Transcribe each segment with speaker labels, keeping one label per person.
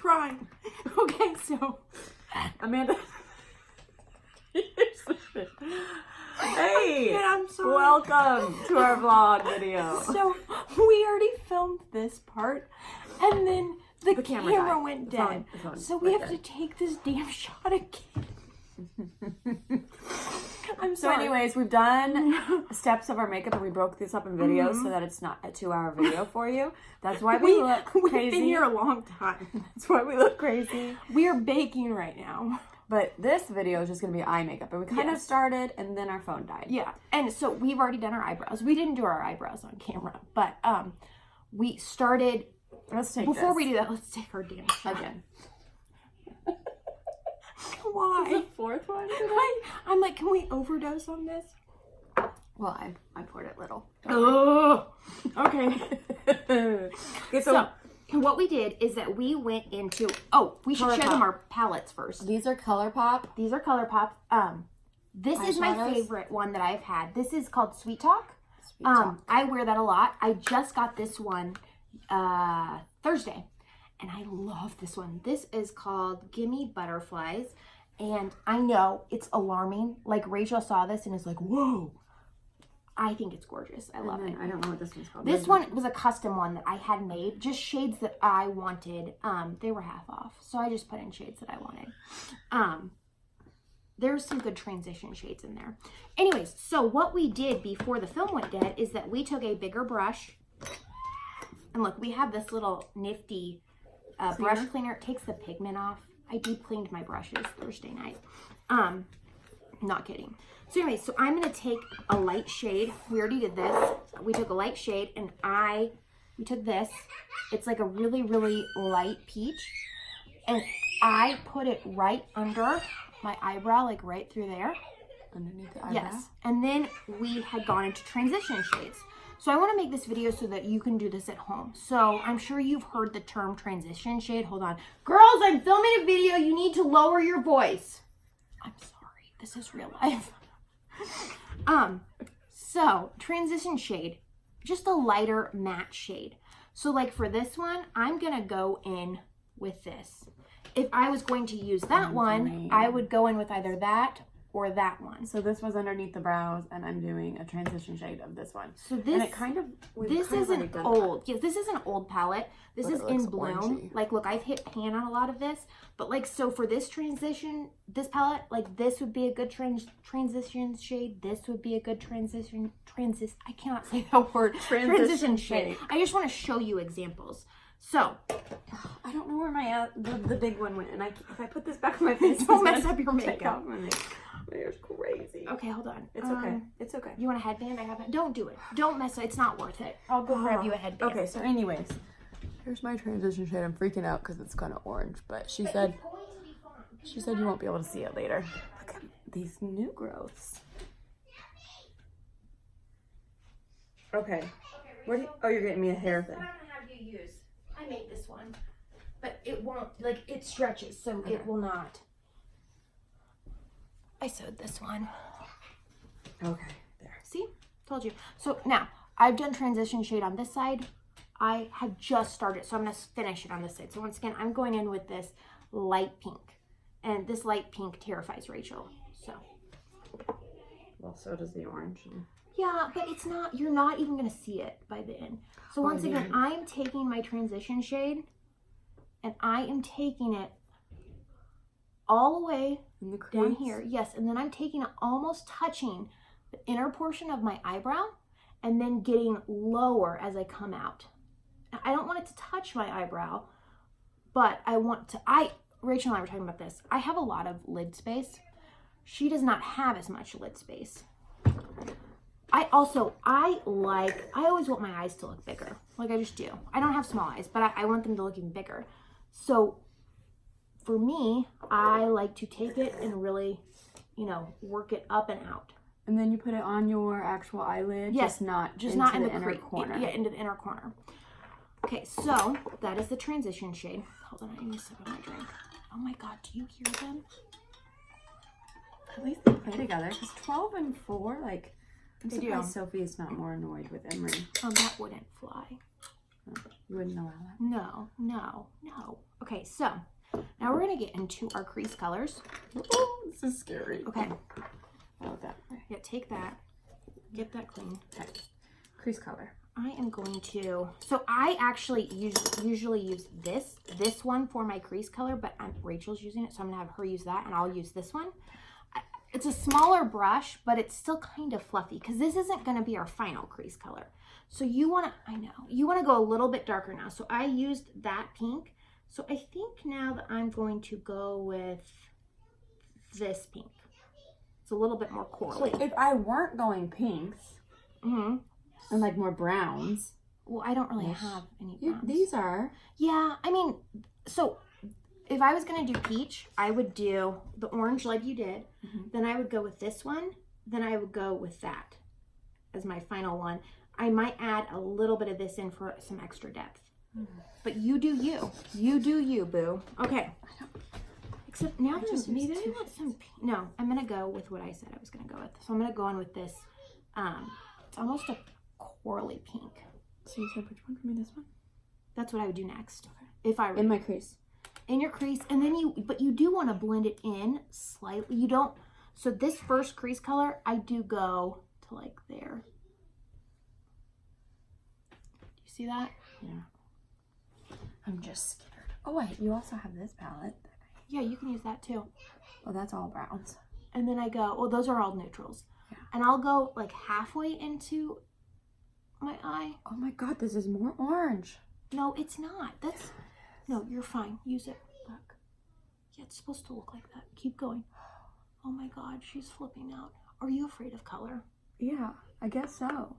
Speaker 1: trying. Okay, so
Speaker 2: Amanda. Hey,
Speaker 1: I'm sorry.
Speaker 2: welcome to our vlog video.
Speaker 1: So we already filmed this part, and then the camera
Speaker 2: died.
Speaker 1: went
Speaker 2: The
Speaker 1: dead.
Speaker 2: phone
Speaker 1: So we
Speaker 2: went
Speaker 1: have
Speaker 2: dead.
Speaker 1: to take this damn shot again. I'm
Speaker 2: So
Speaker 1: sorry.
Speaker 2: anyways, we've done steps of our makeup and we broke this up in videos so that it's not a 2-hour video for you. That's why we look
Speaker 1: We've
Speaker 2: crazy.
Speaker 1: been here a long time.
Speaker 2: That's why we look crazy.
Speaker 1: We are baking right now.
Speaker 2: But this video is just going to be eye makeup. And we kind of started and then our phone died.
Speaker 1: Yeah, and so we've already done our eyebrows. We didn't do our eyebrows on camera, but we started.
Speaker 2: Let's take
Speaker 1: Before
Speaker 2: this.
Speaker 1: we do that, let's take our damn shot.
Speaker 2: Again.
Speaker 1: Why?
Speaker 2: The fourth one today?
Speaker 1: I'm like, can we overdose on this?
Speaker 2: Well, I poured it little.
Speaker 1: Oh, okay.
Speaker 2: Okay,
Speaker 1: So what we did is that we went into, we should show them our palettes first.
Speaker 2: these are ColourPop.
Speaker 1: These are ColourPop. This is my
Speaker 2: Eyeshadows.
Speaker 1: favorite one that I've had. This is called Sweet Talk.
Speaker 2: Sweet Talk.
Speaker 1: I wear that a lot. I just got this one Thursday, and I love this one. This is called Gimme Butterflies, and I know it's alarming. Like, Rachel saw this and is like, whoa. I think it's gorgeous. I love it.
Speaker 2: I don't know what this one's called.
Speaker 1: This one was a custom one that I had made, just shades that I wanted. They were half off, so I just put in shades that I wanted. There's some good transition shades in there. Anyways, so what we did before the film went dead is that we took a bigger brush, and look, we have this little nifty brush cleaner. It takes the pigment off. I deep cleaned my brushes Thursday night. Not kidding. So anyway, so I'm going to take a light shade. We already did this. We took a light shade, and we took this. It's like a really, really light peach. And I put it right under my eyebrow, like right through there.
Speaker 2: Underneath the eyebrow?
Speaker 1: Yes. And then we had gone into transition shades. So I want to make this video so that you can do this at home. So I'm sure you've heard the term transition shade. Hold on. Girls, I'm filming a video. You need to lower your voice. I'm sorry. This is real life. So transition shade, just a lighter matte shade. So like for this one, I'm going to go in with this. If I was going to use that one, I would go in with either that or that one.
Speaker 2: So this was underneath the brows, and I'm doing a transition shade of this one.
Speaker 1: So this,
Speaker 2: and it kind of,
Speaker 1: this isn't old. Yes, this is an old palette. This is in bloom.
Speaker 2: Orangey.
Speaker 1: Like, look, I've hit pan on a lot of this, but like, so for this transition, this palette, like this would be a good transition shade. This would be a good I cannot say that word. Transition shade. I just want to show you examples. So,
Speaker 2: I don't know where my the big one went, and if I put this back on my face,
Speaker 1: don't mess up your
Speaker 2: take
Speaker 1: makeup.
Speaker 2: off my makeup. My hair's crazy.
Speaker 1: Okay, hold on.
Speaker 2: It's okay. It's okay.
Speaker 1: You want a headband? I have it. Don't do it. Don't mess it. It's not worth it. I'll go grab you a headband.
Speaker 2: Okay, so anyways, here's my transition shade. I'm freaking out because it's kind of orange, but she said you won't be able to see it later. Look at these new growths. Okay. You're getting me a hair thing.
Speaker 1: What I'm gonna have you use. I made this one, but it won't, like, it stretches, so it will not. I sewed this one.
Speaker 2: Okay, there.
Speaker 1: See? Told you. So now, I've done transition shade on this side. I have just started, so I'm going to finish it on this side. So once again, I'm going in with this light pink. And this light pink terrifies Rachel. So.
Speaker 2: Well, so does the orange.
Speaker 1: Yeah, but it's not, you're not even going to see it by the end. So once again, I'm taking my transition shade, and I am taking it all the way
Speaker 2: In the crease?
Speaker 1: down here. Yes, and then I'm taking it almost touching the inner portion of my eyebrow, and then getting lower as I come out. I don't want it to touch my eyebrow, but I want to, Rachel and I were talking about this. I have a lot of lid space. She does not have as much lid space. I always want my eyes to look bigger. Like, I just do. I don't have small eyes, but I want them to look even bigger. So for me, I like to take it and really, work it up and out.
Speaker 2: And then you put it on your actual eyelid?
Speaker 1: Yes,
Speaker 2: just not
Speaker 1: in
Speaker 2: the inner corner.
Speaker 1: Yeah, into the inner corner. Okay, so that is the transition shade. Hold on, I need to sip on my drink. Oh my God, do you hear them?
Speaker 2: At least they play together. Because 12 and 4, like, I'm
Speaker 1: They
Speaker 2: surprised
Speaker 1: do.
Speaker 2: Sophie is not more annoyed with Emery.
Speaker 1: That wouldn't fly.
Speaker 2: You wouldn't allow that?
Speaker 1: No. Okay, so now we're gonna get into our crease colors.
Speaker 2: Oh, this is scary.
Speaker 1: Okay.
Speaker 2: Oh, that.
Speaker 1: Yeah, take that. Get that clean.
Speaker 2: Okay. Crease color.
Speaker 1: I am going to, so I actually usually use this one for my crease color, but Rachel's using it, so I'm gonna have her use that, and I'll use this one. It's a smaller brush, but it's still kind of fluffy because this isn't gonna be our final crease color. So you wanna, you wanna go a little bit darker now. So I used that pink. So I think now that I'm going to go with this pink. It's a little bit more corally.
Speaker 2: If I weren't going pinks, and like more browns.
Speaker 1: Well, I don't really have any browns.
Speaker 2: These are.
Speaker 1: Yeah, I mean, so if I was going to do peach, I would do the orange like you did. Then I would go with this one. Then I would go with that as my final one. I might add a little bit of this in for some extra depth. But you do you. You do you, boo. Okay. Except now that maybe I want some pink. No, I'm going to go with what I said I was going to go with. So I'm going to go on with this. It's almost a corally pink.
Speaker 2: So you said which one for me? This one?
Speaker 1: That's what I would do next. If I were
Speaker 2: in my crease.
Speaker 1: In your crease, and then you do want to blend it in slightly. You don't. So this first crease color, I do go to like there. Do you see that?
Speaker 2: Yeah. I'm just scared. Oh wait, you also have this palette.
Speaker 1: Yeah, you can use that too.
Speaker 2: Oh, that's all browns.
Speaker 1: And then I go. Well, those are all neutrals.
Speaker 2: Yeah.
Speaker 1: And I'll go like halfway into my eye.
Speaker 2: Oh my god, this is more orange.
Speaker 1: No, it's not. That's no, you're fine. Use it. Look. Yeah, it's supposed to look like that. Keep going. Oh my god, she's flipping out. Are you afraid of color?
Speaker 2: Yeah, I guess so.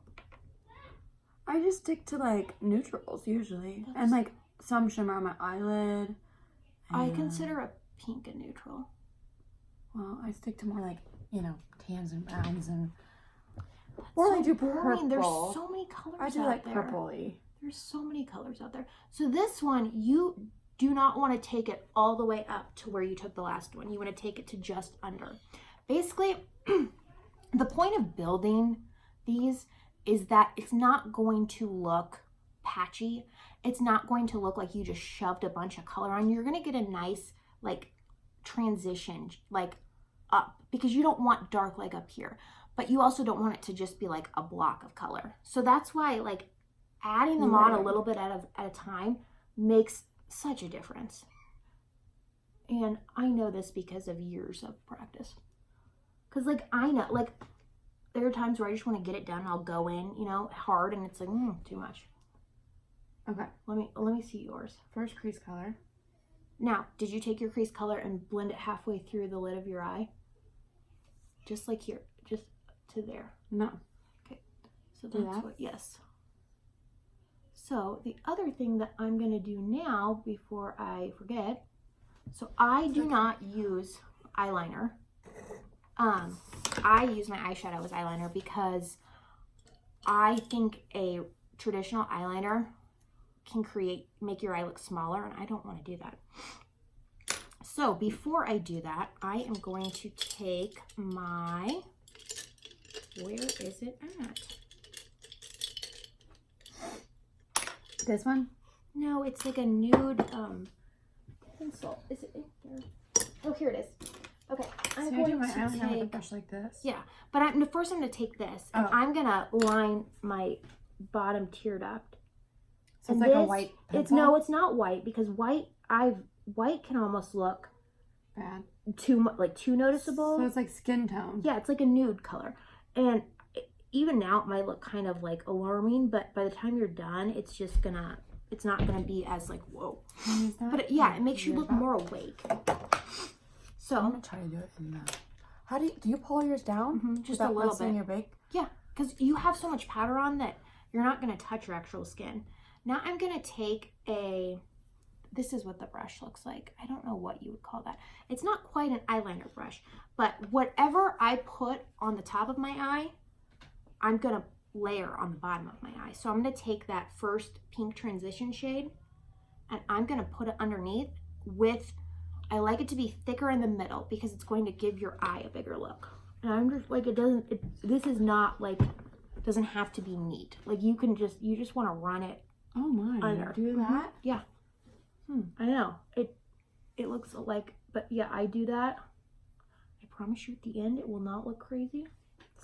Speaker 2: I just stick to like neutrals usually. And like some shimmer on my eyelid.
Speaker 1: I consider a pink a neutral.
Speaker 2: Well, I stick to more like, tans and browns and
Speaker 1: or
Speaker 2: so
Speaker 1: I do
Speaker 2: boring.
Speaker 1: purple. There's so many colors
Speaker 2: I do
Speaker 1: out
Speaker 2: like
Speaker 1: there.
Speaker 2: purpley.
Speaker 1: There's so many colors out there. So this one, you do not want to take it all the way up to where you took the last one. You want to take it to just under. Basically, the point of building these is that it's not going to look patchy. It's not going to look like you just shoved a bunch of color on. You're going to get a nice like transition like up because you don't want dark like up here, but you also don't want it to just be like a block of color. So that's why like adding them on a little bit at a time makes such a difference. And I know this because of years of practice. Because like I know like there are times where I just want to get it done and I'll go in, hard and it's like too much.
Speaker 2: Okay.
Speaker 1: Let me see yours.
Speaker 2: First crease color.
Speaker 1: Now, did you take your crease color and blend it halfway through the lid of your eye? Just like here, just to there.
Speaker 2: No.
Speaker 1: Okay. So that's what, yes. So the other thing that I'm going to do now before I forget, so I do not use eyeliner. I use my eyeshadow as eyeliner because I think a traditional eyeliner can make your eye look smaller, and I don't want to do that. So before I do that, I am going to take my, where is it at?
Speaker 2: This one?
Speaker 1: No, it's like a nude pencil. Is it in here? Oh, here it is. Okay, I'm going to
Speaker 2: eyeliner with a
Speaker 1: take,
Speaker 2: brush like this.
Speaker 1: yeah, but first I'm going to take this, and I'm going to line my bottom tear duct.
Speaker 2: So it's like a white pencil?
Speaker 1: It's not white because white can almost look
Speaker 2: bad.
Speaker 1: Too noticeable.
Speaker 2: So it's like skin tone.
Speaker 1: Yeah, it's like a nude color. And even now it might look kind of like alarming, but by the time you're done, it's not gonna be as like, whoa. But it makes you look more awake. So
Speaker 2: I'm gonna try to do it in that. How do you pull yours down?
Speaker 1: Just a little bit.
Speaker 2: Your bake?
Speaker 1: Yeah, because you have so much powder on that you're not gonna touch your actual skin. Now I'm gonna take this is what the brush looks like. I don't know what you would call that. It's not quite an eyeliner brush, but whatever I put on the top of my eye, I'm gonna layer on the bottom of my eye. So I'm gonna take that first pink transition shade and I'm gonna put it underneath with, I like it to be thicker in the middle because it's going to give your eye a bigger look. And I'm just like, this is not like, doesn't have to be neat. Like you just wanna run it
Speaker 2: Oh my,
Speaker 1: under.
Speaker 2: do that?
Speaker 1: Yeah. I know. It looks like, but yeah, I do that. I promise you at the end, it will not look crazy.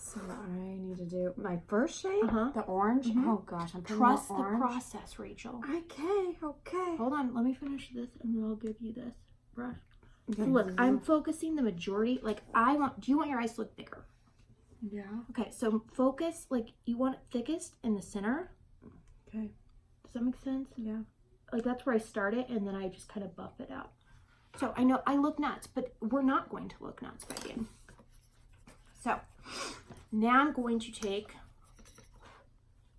Speaker 2: So I need to do my first shade, the orange. Oh gosh, I'm putting
Speaker 1: Trust the
Speaker 2: orange.
Speaker 1: process, Rachel.
Speaker 2: Okay.
Speaker 1: Hold on, let me finish this and then I'll give you this brush.
Speaker 2: Okay.
Speaker 1: So look, I'm focusing the majority. Like do you want your eyes to look thicker?
Speaker 2: Yeah.
Speaker 1: Okay, so focus, like you want it thickest in the center.
Speaker 2: Okay.
Speaker 1: Does that make sense?
Speaker 2: Yeah.
Speaker 1: Like that's where I start it and then I just kind of buff it out. So I know I look nuts, but we're not going to look nuts by the end. So now I'm going to take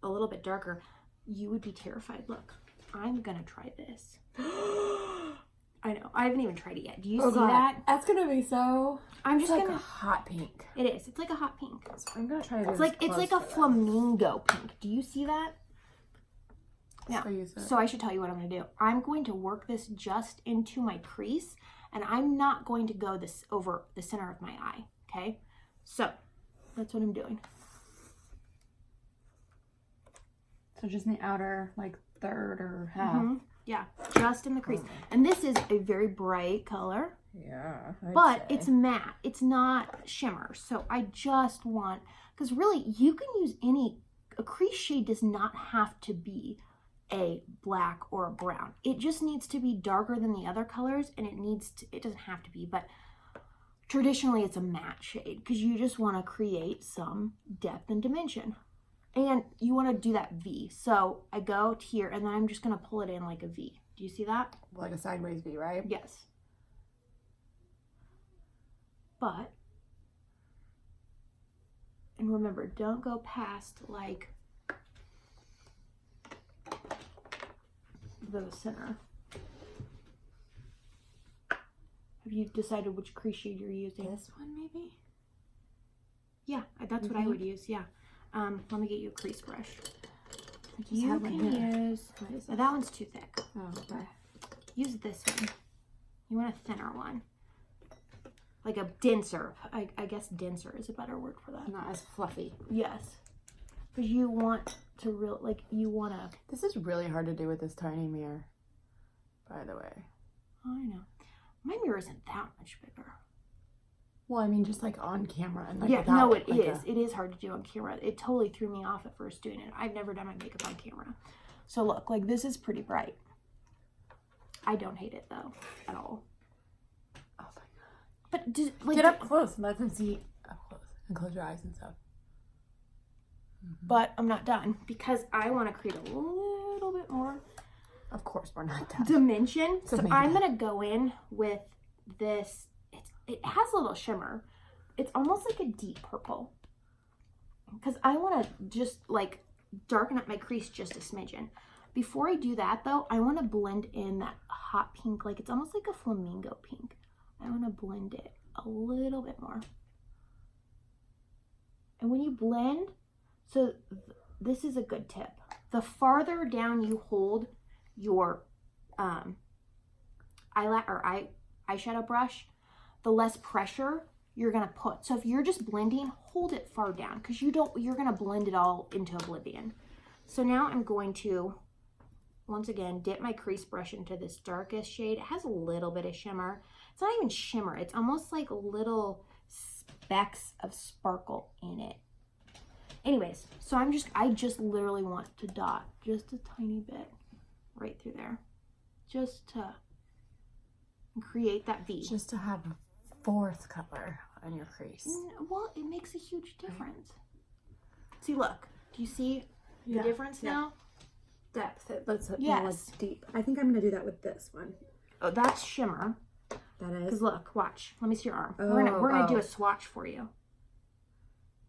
Speaker 1: a little bit darker. You would be terrified. Look, I'm gonna try this. I know, I haven't even tried it yet. Do you see that?
Speaker 2: That's gonna be so.
Speaker 1: I'm just
Speaker 2: like
Speaker 1: gonna
Speaker 2: a hot pink.
Speaker 1: It is. It's like a hot pink.
Speaker 2: So I'm gonna try to.
Speaker 1: It's like a flamingo pink. Do you see that? Yeah. So I should tell you what I'm gonna do. I'm going to work this just into my crease, and I'm not going to go this over the center of my eye. Okay. So that's what I'm doing.
Speaker 2: So just in the outer, like third or half.
Speaker 1: Yeah, just in the crease. And this is a very bright color.
Speaker 2: Yeah.
Speaker 1: But it's matte. It's not shimmer. So I just want, because really you can use a crease shade does not have to be a black or a brown. It just needs to be darker than the other colors, and it doesn't have to be, but traditionally it's a matte shade because you just want to create some depth and dimension. And you want to do that V. So I go to here and then I'm just going to pull it in like a V. Do you see that?
Speaker 2: Like a sideways V, right?
Speaker 1: Yes. But, and remember, don't go past like the center. Have you decided which crease shade you're using?
Speaker 2: This one maybe?
Speaker 1: Yeah, that's what I would use, yeah. Let me get you a crease brush.
Speaker 2: You
Speaker 1: can use, that one's too thick.
Speaker 2: Oh, okay.
Speaker 1: Use this one. You want a thinner one. Like a denser. I guess denser is a better word for that.
Speaker 2: Not as fluffy.
Speaker 1: Yes. Because you want to you want to.
Speaker 2: This is really hard to do with this tiny mirror, by the way.
Speaker 1: I know. My mirror isn't that much bigger.
Speaker 2: Well, I mean, just like on camera. And like
Speaker 1: yeah, no, it
Speaker 2: like
Speaker 1: is. It is hard to do on camera. It totally threw me off at first doing it. I've never done my makeup on camera. So look, like this is pretty bright. I don't hate it though, at all.
Speaker 2: Oh my god.
Speaker 1: But like,
Speaker 2: get up close and let them see up close. And close your eyes and stuff.
Speaker 1: But I'm not done because I want to create a little bit more.
Speaker 2: Of course, we're not done.
Speaker 1: Dimension. So I'm going to go in with this. It has a little shimmer. It's almost like a deep purple. Because I want to just like darken up my crease just a smidgen. Before I do that though, I want to blend in that hot pink. Like it's almost like a flamingo pink. I want to blend it a little bit more. And when you blend, so this is a good tip. The farther down you hold your eyeshadow brush, the less pressure you're gonna put. So if you're just blending, hold it far down because you're gonna blend it all into oblivion. So now I'm going to, once again, dip my crease brush into this darkest shade. It has a little bit of shimmer. It's not even shimmer. It's almost like little specks of sparkle in it. Anyways, so I just literally want to dot just a tiny bit right through there. Just to create that V.
Speaker 2: Just to have a fourth color on your crease.
Speaker 1: Well, it makes a huge difference. See, look. Do you see the difference now?
Speaker 2: Depth. Let's
Speaker 1: yes.
Speaker 2: Deep. I think I'm going to do that with this one.
Speaker 1: Oh, that's shimmer.
Speaker 2: That is.
Speaker 1: Because look, watch. Let me see your arm. We're gonna do a swatch for you.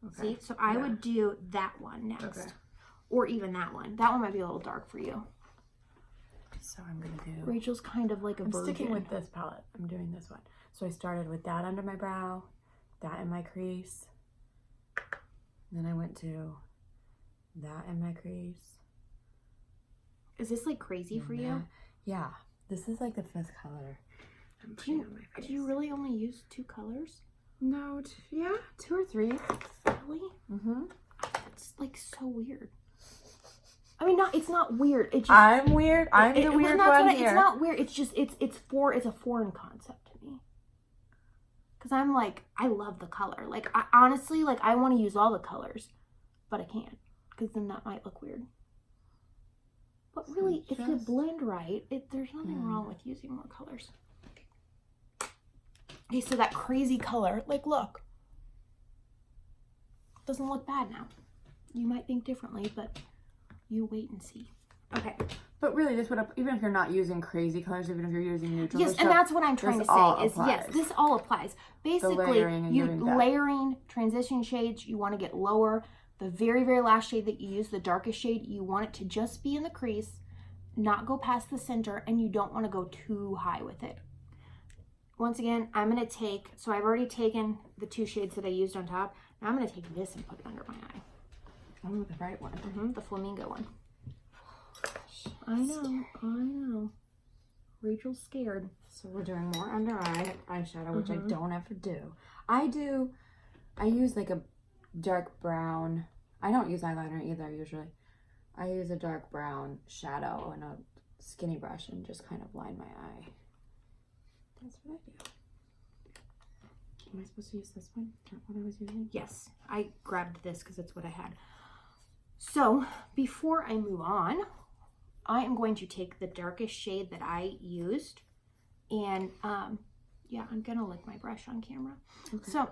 Speaker 1: Okay. See? So I would do that one next. Okay. Or even that one. That one might be a little dark for you.
Speaker 2: So I'm going to do...
Speaker 1: Rachel's kind of like a virgin.
Speaker 2: Sticking with this palette. I'm doing this one. So I started with that under my brow, that in my crease. Then I went to that in my crease.
Speaker 1: Is this like crazy for you?
Speaker 2: Yeah. This is like the 5th color.
Speaker 1: Do you really only use 2 colors?
Speaker 2: No, 2 or 3.
Speaker 1: Really?
Speaker 2: Mm-hmm.
Speaker 1: That's like so weird. I mean, it's not weird. It's just,
Speaker 2: I'm weird. I'm the weird one here.
Speaker 1: It's not weird. It's just, it's a foreign concept to me. Because I'm like, I love the color. Like, I honestly, like, I want to use all the colors. But I can't. Because then that might look weird. But really, if you blend right, there's nothing wrong with using more colors. Okay, so that crazy color, like, look. Doesn't look bad now. You might think differently, but you wait and see. Okay.
Speaker 2: But really, this would, even if you're not using crazy colors, even if you're using neutral.
Speaker 1: Yes, and that's what I'm trying to say is, yes, this all applies. Basically, layering, transition shades, you want to get lower. The very, very last shade that you use, the darkest shade, you want it to just be in the crease, not go past the center, and you don't want to go too high with it. Once again, I'm going to take, so I've already taken the 2 shades that I used on top. Now I'm going to take this and put it under my eye.
Speaker 2: Oh, the right one.
Speaker 1: The flamingo one. I know. Rachel's scared.
Speaker 2: So we're doing more under eye eyeshadow, which I don't ever do. I use like a dark brown. I don't use eyeliner either usually. I use a dark brown shadow and a skinny brush and just kind of line my eye. That's what I do. Am I supposed to use this one? Is that what I was using?
Speaker 1: Yes, I grabbed this because it's what I had. So before I move on, I am going to take the darkest shade that I used, and yeah, I'm gonna lick my brush on camera. Okay. So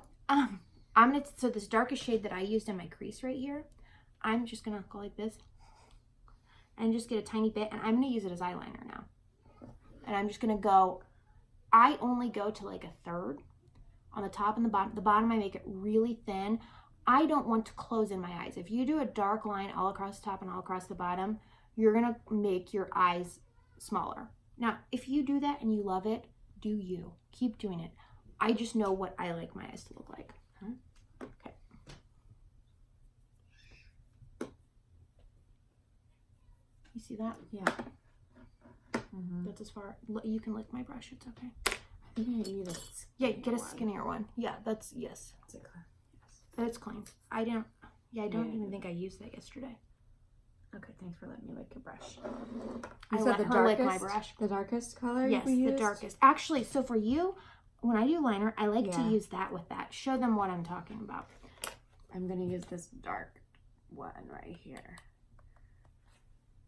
Speaker 1: so this darkest shade that I used in my crease right here, I'm just gonna go like this and just get a tiny bit, and I'm gonna use it as eyeliner now. And I'm just gonna go, I only go to like 1/3 on the top and the bottom. The bottom I make it really thin. I don't want to close in my eyes. If you do a dark line all across the top and all across the bottom, you're gonna make your eyes smaller. Now, if you do that and you love it, do you. Keep doing it. I just know what I like my eyes to look like. Okay. You see that?
Speaker 2: Yeah.
Speaker 1: That's as far. You can lick my brush. It's okay.
Speaker 2: I think I need a
Speaker 1: get a skinnier one. Yeah, that's, yes.
Speaker 2: Is it clean? Yes.
Speaker 1: It's clean. I don't even think I used that yesterday.
Speaker 2: Okay, thanks for letting me lick your brush.
Speaker 1: I let her lick my brush.
Speaker 2: The darkest color?
Speaker 1: Yes, the darkest. Actually, so for you, when I do liner, I like to use that with that. Show them what I'm talking about.
Speaker 2: I'm going to use this dark one right here.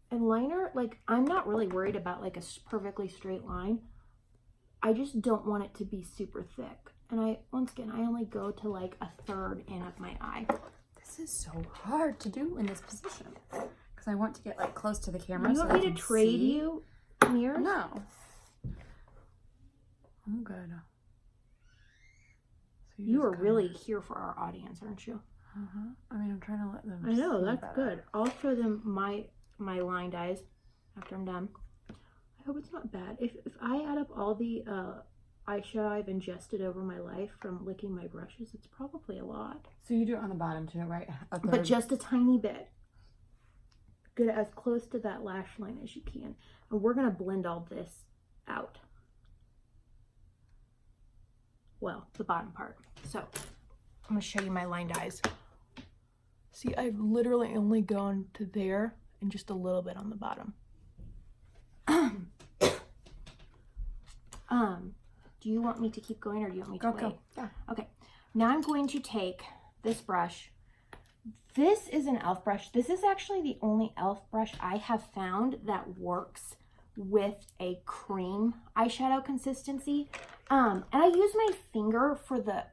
Speaker 1: And liner, like, I'm not really worried about like a perfectly straight line. I just don't want it to be super thick. And once again, I only go to like 1/3 in of my eye.
Speaker 2: This is so hard to do in this position. Because I want to get like close to the camera.
Speaker 1: You want me to trade you mirrors?
Speaker 2: No. I'm good. So
Speaker 1: you are really here for our audience, aren't you?
Speaker 2: I mean, I'm trying to let them
Speaker 1: I know,
Speaker 2: see
Speaker 1: that's
Speaker 2: better.
Speaker 1: good. I'll show them my lined eyes after I'm done. I hope it's not bad. If I add up all the eyeshadow I've ingested over my life from licking my brushes, it's probably a lot.
Speaker 2: So you do it on the bottom too, right?
Speaker 1: But just a tiny bit. Get it as close to that lash line as you can. And we're going to blend all this out. Well, the bottom part. So I'm going to show you my lined eyes. See, I've literally only gone to there and just a little bit on the bottom. Do you want me to keep going or do you want me to wait?
Speaker 2: Go. Yeah.
Speaker 1: Okay. Now I'm going to take this brush. This is an e.l.f. brush. This is actually the only e.l.f. brush I have found that works with a cream eyeshadow consistency. And I use my finger for the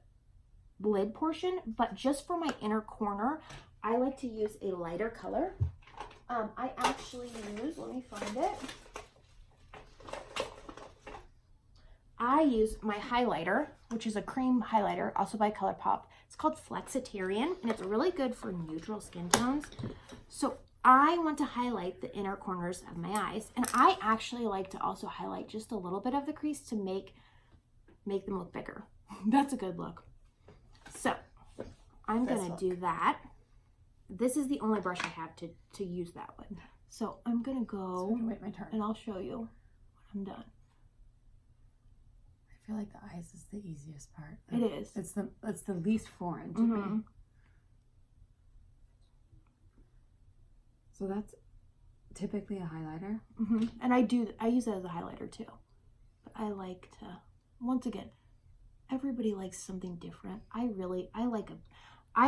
Speaker 1: lid portion, but just for my inner corner, I like to use a lighter color. I actually use, let me find it. I use my highlighter, which is a cream highlighter, also by ColourPop. It's called Flexitarian, and it's really good for neutral skin tones. So I want to highlight the inner corners of my eyes, and I actually like to also highlight just a little bit of the crease to make them look bigger. That's a good look. So I'm going to do that. This is the only brush I have to use that with. So I'm going to go,
Speaker 2: wait my turn.
Speaker 1: And I'll show you when I'm done.
Speaker 2: I feel like the eyes is the easiest part.
Speaker 1: It is.
Speaker 2: It's the least foreign to me. So that's typically a highlighter.
Speaker 1: And I use it as a highlighter too. But I like to, once again, everybody likes something different. I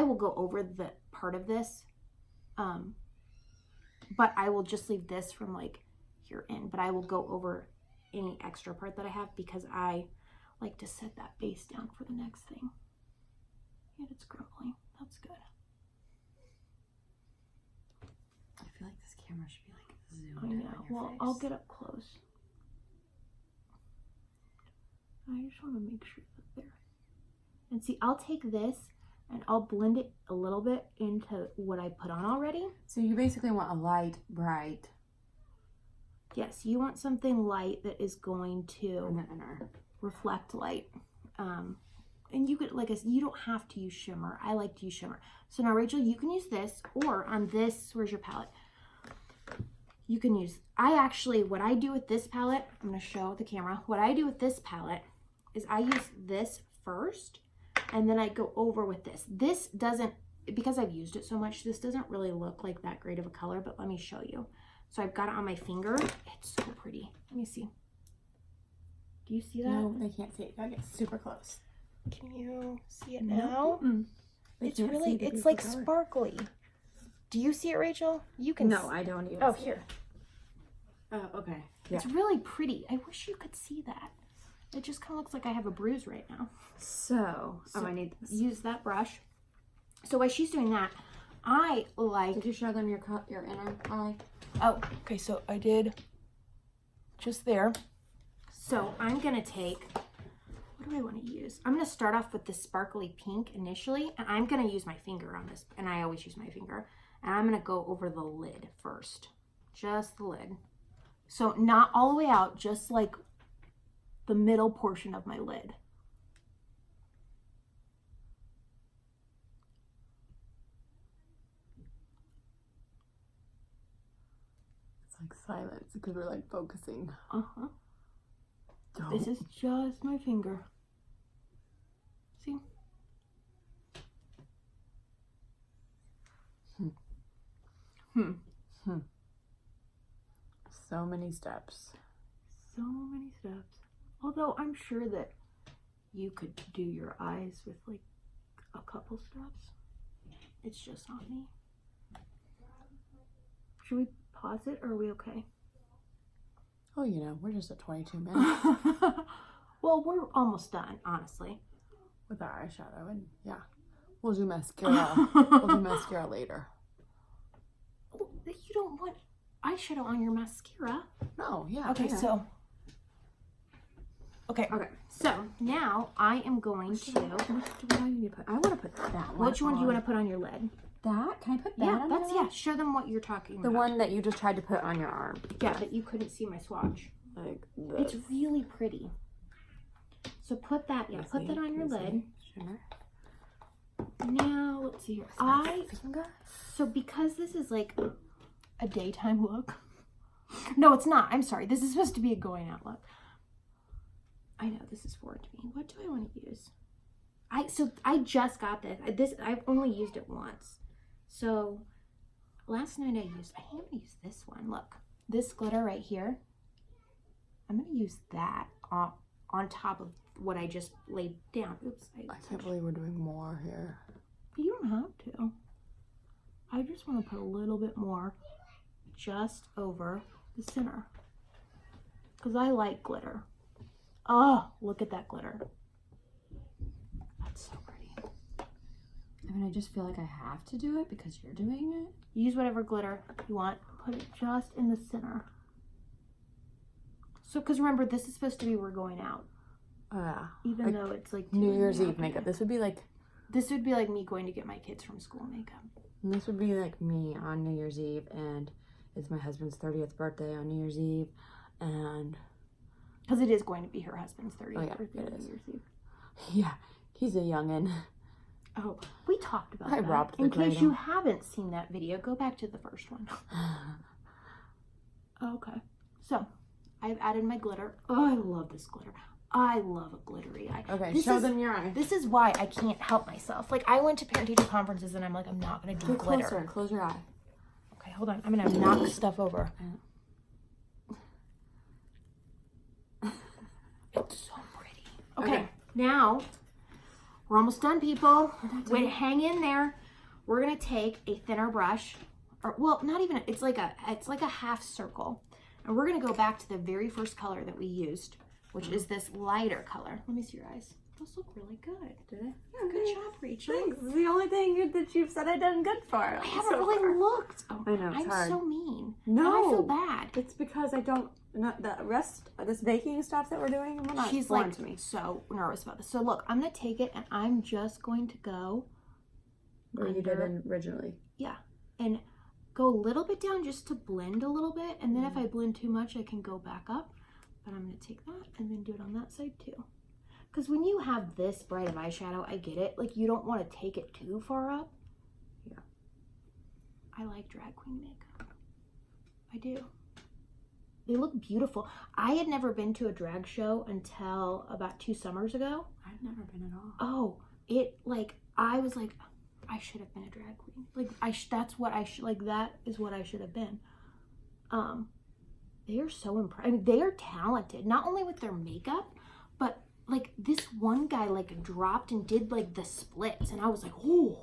Speaker 1: will go over the part of this, but I will just leave this from like here in, but I will go over any extra part that I have because I like to set that base down for the next thing. Yet it's crumbling. That's good.
Speaker 2: I feel like this camera should be like zoomed
Speaker 1: I
Speaker 2: in
Speaker 1: know.
Speaker 2: on your
Speaker 1: Well,
Speaker 2: face.
Speaker 1: I'll get up close. I just want to make sure that there. And see, I'll take this and I'll blend it a little bit into what I put on already.
Speaker 2: So you basically want a light, bright.
Speaker 1: Yes, you want something light that is going to reflect light. And you could, like I said, you don't have to use shimmer. I like to use shimmer. So now, Rachel, you can use this, or on this, where's your palette? You can use, what I do with this palette, I'm going to show the camera. What I do with this palette is I use this first, and then I go over with this. This doesn't, because I've used it so much, this doesn't really look like that great of a color, but let me show you. So I've got it on my finger. It's so pretty. Let me see. Do you see that?
Speaker 2: No, they can't see it. You gotta get super close.
Speaker 1: Can you see it now? It's
Speaker 2: can't
Speaker 1: really,
Speaker 2: see the
Speaker 1: it's
Speaker 2: beautiful
Speaker 1: like
Speaker 2: color.
Speaker 1: sparkly. Do you see it, Rachel? You can.
Speaker 2: No, I don't even.
Speaker 1: Oh,
Speaker 2: see
Speaker 1: here.
Speaker 2: it. Oh, okay.
Speaker 1: It's really pretty. I wish you could see that. It just kind of looks like I have a bruise right now.
Speaker 2: So I need this.
Speaker 1: Use that brush. So while she's doing that, I like.
Speaker 2: Did you show them your inner eye?
Speaker 1: Oh, okay. So I did just there. So I'm gonna take. What do I want to use? I'm gonna start off with this sparkly pink initially, and I'm gonna use my finger on this. And I always use my finger. And I'm gonna go over the lid first, just the lid. So not all the way out, just like the middle portion of my lid.
Speaker 2: It's like silence because we're like focusing.
Speaker 1: Uh-huh. This is just my finger. See?
Speaker 2: So many steps.
Speaker 1: So many steps. Although I'm sure that you could do your eyes with like a couple steps. It's just not me. Should we pause it or are we okay?
Speaker 2: Oh, you know, we're just at 22 minutes
Speaker 1: Well, we're almost done, honestly.
Speaker 2: with our eyeshadow, and yeah, we'll do mascara. We'll do mascara later.
Speaker 1: Oh, you don't want eyeshadow on your mascara.
Speaker 2: No, yeah.
Speaker 1: Okay, so. Okay. So now I am going to.
Speaker 2: What do I need to put? I want to put that one.
Speaker 1: Which one do you want to put on your lid?
Speaker 2: That? Can I put that?
Speaker 1: Yeah,
Speaker 2: on
Speaker 1: that's
Speaker 2: my lid?
Speaker 1: yeah. Show them what you're talking
Speaker 2: The
Speaker 1: about.
Speaker 2: one that you just tried to put on your arm.
Speaker 1: Yeah, but you couldn't see my swatch.
Speaker 2: Like this.
Speaker 1: It's really pretty. So put that. Yeah, put that on your lid.
Speaker 2: Shimmer.
Speaker 1: Now let's see here.
Speaker 2: Finger?
Speaker 1: So because this is like a daytime look. No, it's not. I'm sorry. This is supposed to be a going out look. I know this is foreign to me. What do I want to use? I just got this. I've only used it once. So last night I think I'm gonna use this one. Look, this glitter right here. I'm gonna use that on top of what I just laid down. Oops.
Speaker 2: I can't believe we're doing more here.
Speaker 1: You don't have to. I just want to put a little bit more just over the center. Because I like glitter. Oh, look at that glitter. That's so pretty.
Speaker 2: I mean, I just feel like I have to do it because you're doing it.
Speaker 1: Use whatever glitter you want. Put it just in the center. So, because remember, this is supposed to be we're going out. Even
Speaker 2: like
Speaker 1: though it's like
Speaker 2: New Year's Eve makeup. This would be like
Speaker 1: me going to get my kids from school makeup.
Speaker 2: This would be like me on New Year's Eve, and it's my husband's 30th birthday on New Year's Eve, and
Speaker 1: Because it is going to be her husband's 30th birthday
Speaker 2: it
Speaker 1: on
Speaker 2: is.
Speaker 1: New Year's Eve.
Speaker 2: Yeah, he's a youngin'.
Speaker 1: Oh, we talked about
Speaker 2: I
Speaker 1: that.
Speaker 2: robbed the
Speaker 1: In case
Speaker 2: cradle.
Speaker 1: you haven't seen that video, go back to the first one. Okay, so I've added my glitter. Oh, I love this glitter. I love a glittery eye.
Speaker 2: Okay, show them your eye.
Speaker 1: This is why I can't help myself. Like, I went to parent-teacher conferences and I'm like, I'm not going to do
Speaker 2: Get
Speaker 1: glitter.
Speaker 2: closer. Close your eye.
Speaker 1: Okay, hold on. I'm going to knock stuff over. It's so pretty. Okay, now we're almost done, people. Wait, hang in there. We're going to take a thinner brush. Or, well, not even, it's like a half circle. And we're going to go back to the very first color that we used, which is this lighter color. Let me see your eyes. Those look really good.
Speaker 2: Did they?
Speaker 1: Yeah, good job, Rachel.
Speaker 2: Thanks. It's the only thing that you've said I've done good for.
Speaker 1: I haven't really looked. Oh,
Speaker 2: I know, it's
Speaker 1: I'm
Speaker 2: hard.
Speaker 1: so mean.
Speaker 2: No.
Speaker 1: Now I feel bad.
Speaker 2: It's because I don't, not the rest of this baking stuff that we're doing, we're not
Speaker 1: She's
Speaker 2: foreign
Speaker 1: like
Speaker 2: to me.
Speaker 1: so nervous about this. So look, I'm going to take it and I'm just going to go
Speaker 2: Where you did originally.
Speaker 1: Yeah. And go a little bit down just to blend a little bit. And then if I blend too much, I can go back up. But I'm going to take that and then do it on that side too. Because when you have this bright of eyeshadow, I get it. Like, you don't want to take it too far up.
Speaker 2: Yeah.
Speaker 1: I like drag queen makeup. I do. They look beautiful. I had never been to a drag show until about 2 summers ago.
Speaker 2: I've never been at all.
Speaker 1: Oh, I was like, I should have been a drag queen. Like, that's what I should, like, that is what I should have been. They are so impressive. I mean, they are talented, not only with their makeup, but like this one guy like dropped and did like the splits, and I was like, oh,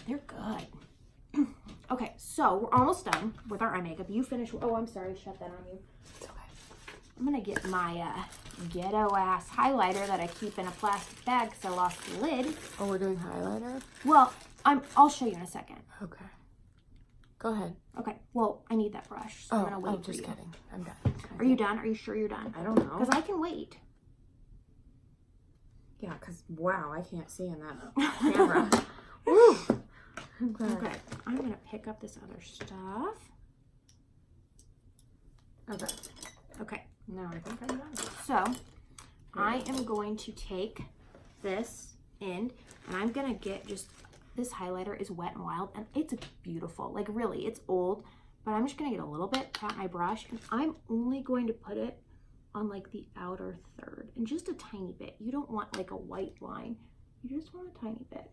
Speaker 1: they're good. Okay, so we're almost done with our eye makeup. You finish. Oh, I'm sorry, shut that on you. It's okay. I'm gonna get my ghetto ass highlighter that I keep in a plastic bag because I lost the lid.
Speaker 2: Oh, we're doing highlighter?
Speaker 1: Well, I'll show you in a second.
Speaker 2: Okay. Go ahead.
Speaker 1: Okay. Well, I need that brush, so I'm gonna wait for you.
Speaker 2: Just kidding. I'm done.
Speaker 1: Are you done? Are you sure you're done?
Speaker 2: I don't know.
Speaker 1: Because I can wait.
Speaker 2: Yeah, because, wow, I can't see in that camera. Woo!
Speaker 1: Okay. I'm going to pick up this other stuff.
Speaker 2: Okay.
Speaker 1: Okay.
Speaker 2: Now I think I'm done.
Speaker 1: So, I am going to take this end, and I'm going to get just, this highlighter is Wet n Wild, and it's beautiful. Like, really, it's old, but I'm just going to get a little bit, pat my brush, and I'm only going to put it on like the outer third, and just a tiny bit. You don't want like a white line. You just want a tiny bit.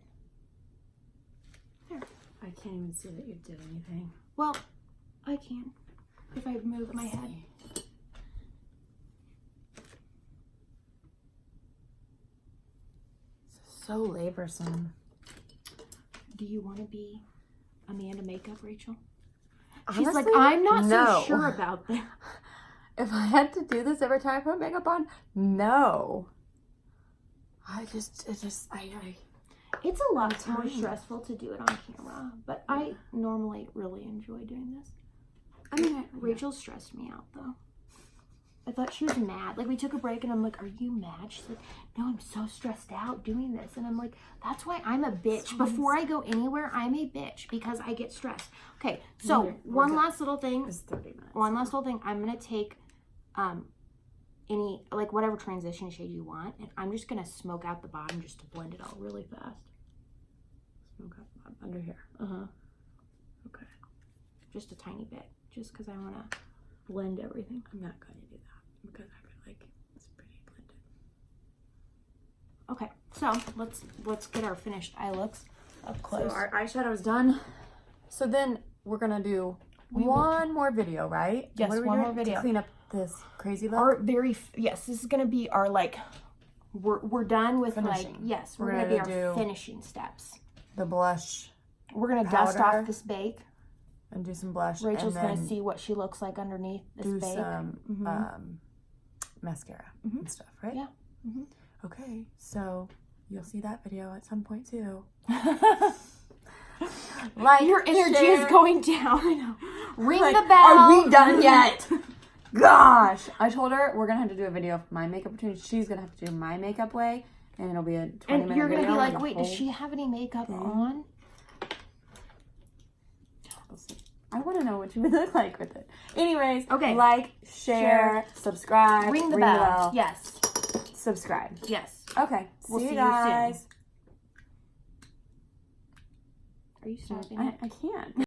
Speaker 1: There.
Speaker 2: I can't even see that you did anything.
Speaker 1: Well, I can if I move my head.
Speaker 2: So laborsome.
Speaker 1: Do you want to be Amanda Makeup, Rachel?
Speaker 2: Honestly,
Speaker 1: she's like, I'm not so sure about that.
Speaker 2: If I had to do this every time I put makeup on, no. It's
Speaker 1: a lot more stressful to do it on camera, but I normally really enjoy doing this. I mean, Rachel stressed me out though. I thought she was mad. Like, we took a break and I'm like, are you mad? She's like, no, I'm so stressed out doing this. And I'm like, that's why I'm a bitch. Before I go anywhere, I'm a bitch because I get stressed. Okay, so one last little thing.
Speaker 2: It's 30 minutes.
Speaker 1: One last little thing. I'm going to take any, like, whatever transition shade you want, and I'm just going to smoke out the bottom just to blend it all really fast.
Speaker 2: Smoke out the bottom under here.
Speaker 1: Okay. Just a tiny bit, just because I want to blend everything.
Speaker 2: I'm not going to do that because I feel like it's pretty blended.
Speaker 1: Okay, so let's get our finished eye looks up close.
Speaker 2: So our eyeshadow is done. So then we're going to do one more video, right?
Speaker 1: Yes, one more video
Speaker 2: to clean up this crazy look.
Speaker 1: Yes, this is gonna be our like we're done with finishing. Like yes, we're gonna be our finishing steps.
Speaker 2: The blush.
Speaker 1: We're gonna dust off this bake
Speaker 2: and do some blush.
Speaker 1: Rachel's gonna see what she looks like underneath this bake.
Speaker 2: Do some mascara and stuff, right?
Speaker 1: Yeah.
Speaker 2: Okay, so you'll see that video at some point too.
Speaker 1: Like, your energy is going down. I know. Ring the bell.
Speaker 2: Are we done yet? Gosh. I told her we're going to have to do a video of my makeup routine. She's going to have to do my makeup way. And it'll be a 20-minute video.
Speaker 1: And you're going to be like, wait, does she have any makeup on?
Speaker 2: We'll see. I want to know what you would look like with it. Anyways,
Speaker 1: okay.
Speaker 2: Like, share, subscribe.
Speaker 1: Ring the bell. Yes.
Speaker 2: Subscribe.
Speaker 1: Yes.
Speaker 2: Okay.
Speaker 1: We'll see
Speaker 2: you guys.
Speaker 1: Are you stopping
Speaker 2: I can't.